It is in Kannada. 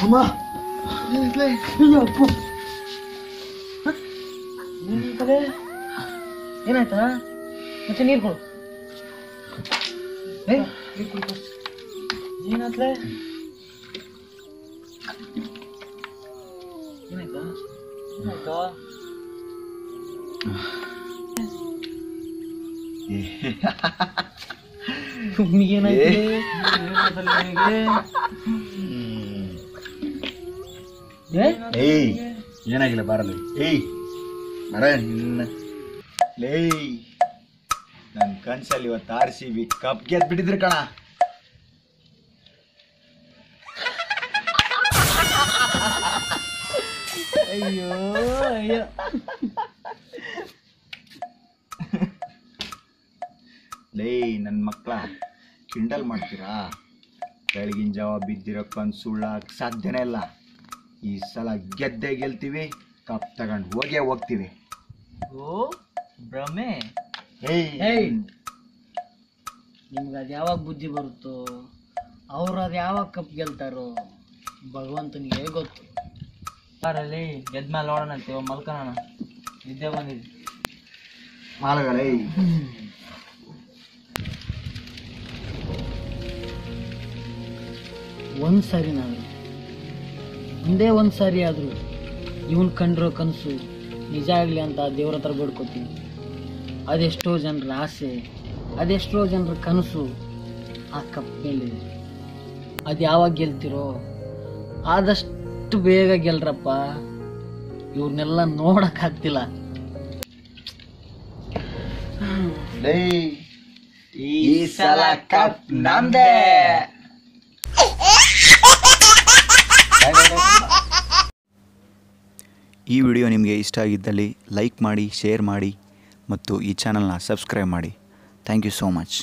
ಅಮ್ಮ ಏನಾಯ್ತಾ ಮತ್ತೆ ನೀರು ಕೊಡು. ಏನಾಯ್ತಲೇ ಏನಾಯ್ತಾ ಏನಾಯ್ತಾ ಏನಾಗಿಲ್ಲ ಬಾರಲ್ಲಿ. ಮರ ನಿನ್ನ ನನ್ನ ಕನ್ಸಲ್ಲಿ ಇವತ್ತು RCB ಕಪ್ ಗೆದ್ದು ಬಿಟ್ಟಿದ್ರು ಕಣ. ಅಯ್ಯೋ ಅಯ್ಯೋ ನನ್ನ ಮಕ್ಕಳ ಕಿಂಡಲ್ ಮಾಡ್ತೀರಾ? ಬೆಳಗಿನ ಜಾವ ಬಿದ್ದಿರೋ ಕನ್ಸುಳ್ಳಕ್ಕೆ ಸಾಧ್ಯನೇ ಇಲ್ಲ. ಈ ಸಲ ಗೆದ್ದೇ ಗೆಲ್ತೀವಿ, ಕಪ್ ತಗೊಂಡು ಹೋಗ್ತೀವಿ. ಓ ಭ್ರಮೆ. ನಿಮ್ಗೆ ಅದು ಯಾವಾಗ ಬುದ್ಧಿ ಬರುತ್ತೋ, ಅವ್ರು ಅದು ಯಾವಾಗ ಕಪ್ ಗೆಲ್ತಾರೋ ಭಗವಂತನಿಗೆ ಗೊತ್ತು. ಬಾರಲ್ಲಿ ಗೆದ್ಮೇಲೆ ನೋಡೋಣಂತೆ, ಮಲ್ಕೋಣ, ನಿದ್ದೆ ಬಂದಿದೆ. ಮಾಲಗಳೇ ಒಂದೇ ಒಂದು ಸಾರಿ ಆದರೂ ಇವನ್ ಕಂಡ್ರೋ ಕನಸು ನಿಜ ಆಗಲಿ ಅಂತ ದೇವ್ರ ಹತ್ರ ಬೇಡ್ಕೋತೀನಿ. ಅದೆಷ್ಟೋ ಜನರ ಆಸೆ, ಅದೆಷ್ಟೋ ಜನರ ಕನಸು ಆ ಕಪ್ ಮೇಲಿದೆ. ಅದು ಯಾವಾಗ ಗೆಲ್ತಿರೋ ಆದಷ್ಟು ಬೇಗ ಗೆಲ್ರಪ್ಪ. ಇವ್ರನ್ನೆಲ್ಲ ನೋಡಕ್ಕಾಗ್ತಿಲ್ಲ. ಈ ಸಲ ಕಪ್ ನಮ್ದೇ. ಈ ವಿಡಿಯೋ ನಿಮಗೆ ಇಷ್ಟ ಆಗಿದ್ದಲ್ಲಿ ಲೈಕ್ ಮಾಡಿ, ಶೇರ್ ಮಾಡಿ ಮತ್ತು ಈ ಚಾನಲ್ನ ಸಬ್ಸ್ಕ್ರೈಬ್ ಮಾಡಿ. Thank you so much.